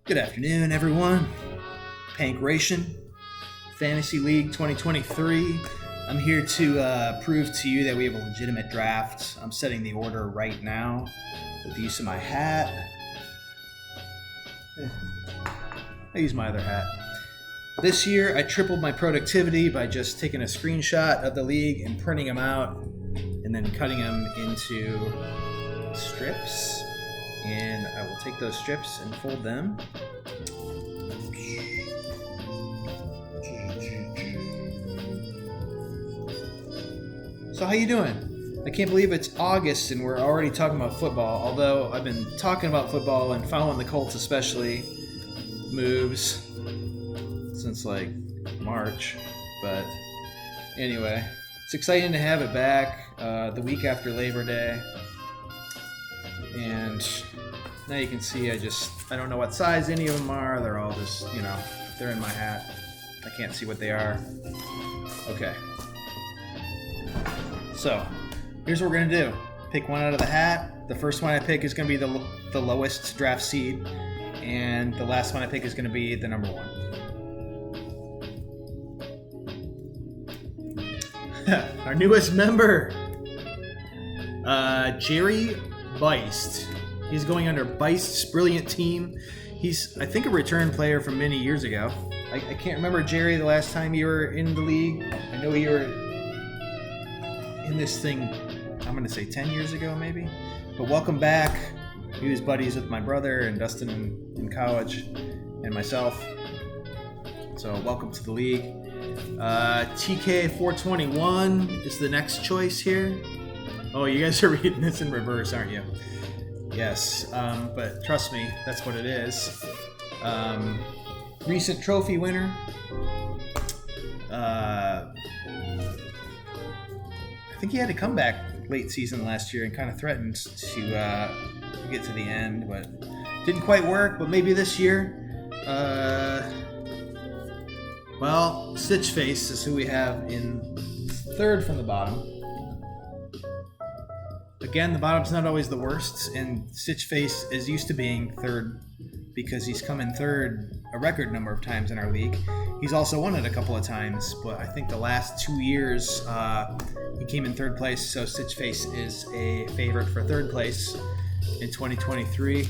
Good afternoon, everyone. Pankration, Fantasy League 2023. I'm here to prove to you that we have a legitimate draft. I'm setting the order right now with the use of my hat. I use my other hat. This year, I tripled my productivity by just taking a screenshot of the league and printing them out and then cutting them into strips. And I will take those strips and fold them. So how you doing? I can't believe it's August and we're already talking about football, although I've been talking about football and following the Colts especially moves since like March. But anyway, it's exciting to have it back the week after Labor Day. And now you can see I don't know what size any of them are. They're all just, they're in my hat. I can't see what they are. Okay. So, here's what we're going to do. Pick one out of the hat. The first one I pick is going to be the lowest draft seed. And the last one I pick is going to be the number one. Our newest member, Jerry Beist. He's going under Beist's brilliant team. He's, I think, a return player from many years ago. I can't remember, Jerry, the last time you were in the league. I know you were in this thing, I'm going to say 10 years ago, maybe. But welcome back. He was buddies with my brother and Dustin in college and myself. So welcome to the league. TK421 is the next choice here. Oh, you guys are reading this in reverse, aren't you? Yes, but trust me, that's what it is. Recent trophy winner. I think he had to come back late season last year and kind of threatened to get to the end, but didn't quite work. But maybe this year. Well, Stitch Face is who we have in third from the bottom. Again, the bottom's not always the worst, and Stitch Face is used to being third because he's come in third a record number of times in our league. He's also won it a couple of times, but I think the last 2 years he came in third place, so Stitch Face is a favorite for third place in 2023.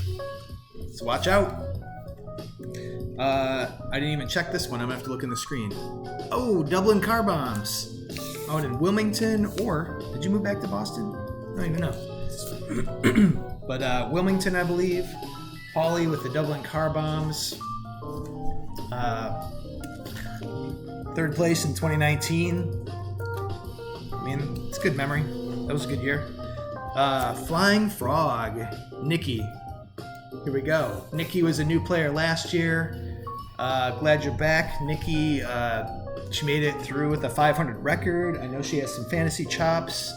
So watch out. I didn't even check this one. I'm going to have to look in the screen. Oh, Dublin Car Bombs. Oh, and in Wilmington, or did you move back to Boston? I don't even know. But Wilmington, I believe. Paulie with the Dublin Car Bombs. Third place in 2019. I mean, it's a good memory. That was a good year. Flying Frog. Nikki. Here we go. Nikki was a new player last year. Glad you're back. Nikki, she made it through with a 500 record. I know she has some fantasy chops.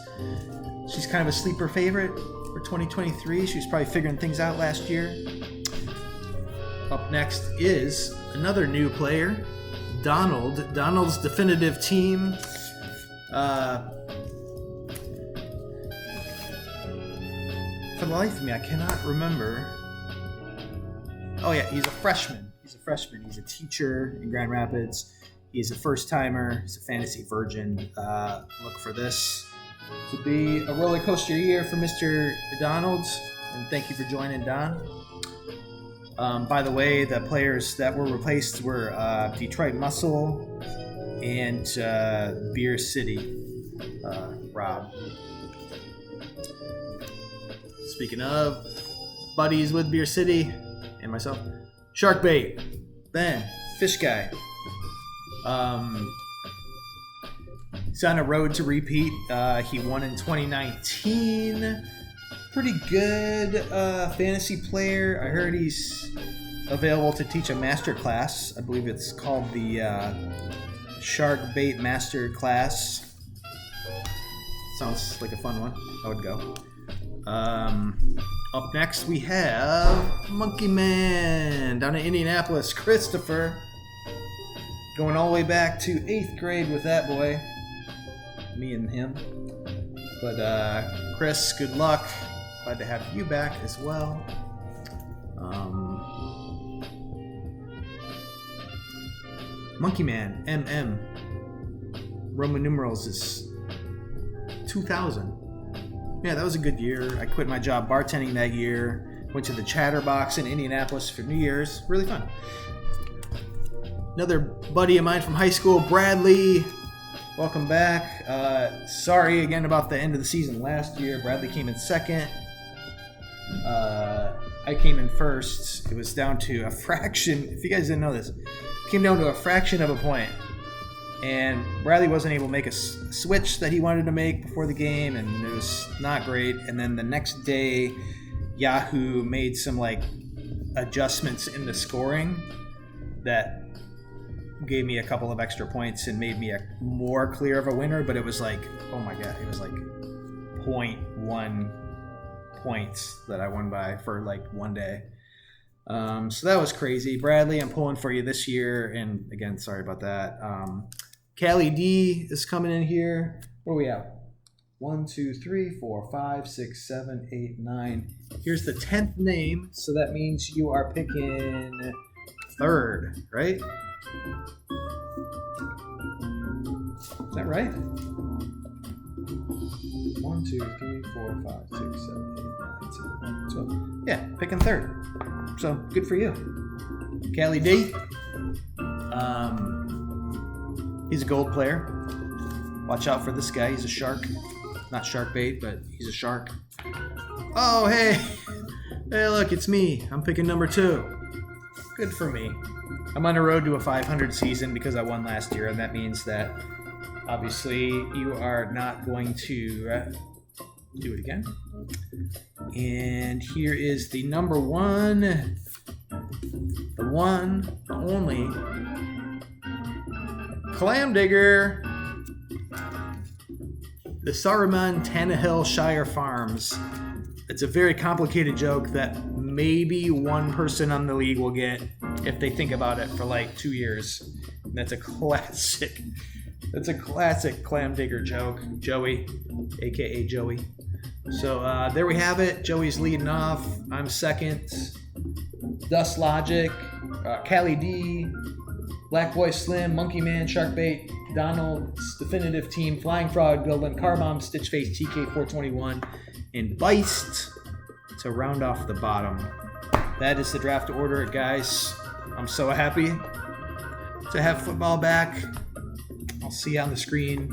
She's kind of a sleeper favorite for 2023. She was probably figuring things out last year. Up next is another new player, Donald. Donald's definitive team. For the life of me, I cannot remember. Oh yeah, he's a freshman. He's a teacher in Grand Rapids. He's a first-timer. He's a fantasy virgin. Look for this to be a roller coaster year for Mr. Donalds, and thank you for joining, Don. By the way, the players that were replaced were Detroit Muscle and Beer City, Rob. Speaking of buddies with Beer City and myself, Sharkbait, Ben, Fish Guy. He's on a road to repeat. He won in 2019. Pretty good fantasy player. I heard he's available to teach a master class. I believe it's called the Shark Bait Master Class. Sounds like a fun one. I would go. Up next we have Monkey Man down in Indianapolis. Christopher. Going all the way back to 8th grade with that boy. Me and him. But Chris, good luck. Glad to have you back as well. Monkey Man, MM. Roman numerals is 2000. Yeah, that was a good year. I quit my job bartending that year. Went to the Chatterbox in Indianapolis for New Year's. Really fun. Another buddy of mine from high school, Bradley. Welcome back. Sorry again about the end of the season last year. Bradley came in second. I came in first. It was down to a fraction. If you guys didn't know this, it came down to a fraction of a point. And Bradley wasn't able to make a switch that he wanted to make before the game, and it was not great. And then the next day, Yahoo made some adjustments in the scoring that gave me a couple of extra points and made me a more clear of a winner. But it was oh my god, it was 0.1 points that I won by for one day. So that was crazy. Bradley, I'm pulling for you this year, and again, sorry about that. Callie D is coming in here. Where are we at? 1, 2, 3, 4, 5, 6, 7, 8, 9. Here's the 10th name, so that means you are picking third, right? Is that right? 1, 2, 3, 4, 5, 6, 7, 8, 9, 10, 11, 12. Yeah, picking third. So good for you. Callie D. He's a gold player. Watch out for this guy. He's a shark. Not shark bait, but he's a shark. Oh, hey. Hey, look, it's me. I'm picking number 2. Good for me. I'm on a road to a 500 season because I won last year, and that means that obviously you are not going to do it again. And here is the number 1, the one, the only Clam Digger, the Saruman Tannehill Shire Farms. It's a very complicated joke that maybe one person on the league will get if they think about it for 2 years. And that's a classic. That's a classic Clam Digger joke. Joey, aka Joey. So there we have it. Joey's leading off. I'm second. Dust Logic, Callie D, Black Boy Slim, Monkey Man, Sharkbait, Donald's Definitive Team, Flying Frog, Dylan, Carbomb, Stitchface, TK421, and Beist to round off the bottom. That is the draft order, guys. I'm so happy to have football back. I'll see you on the screen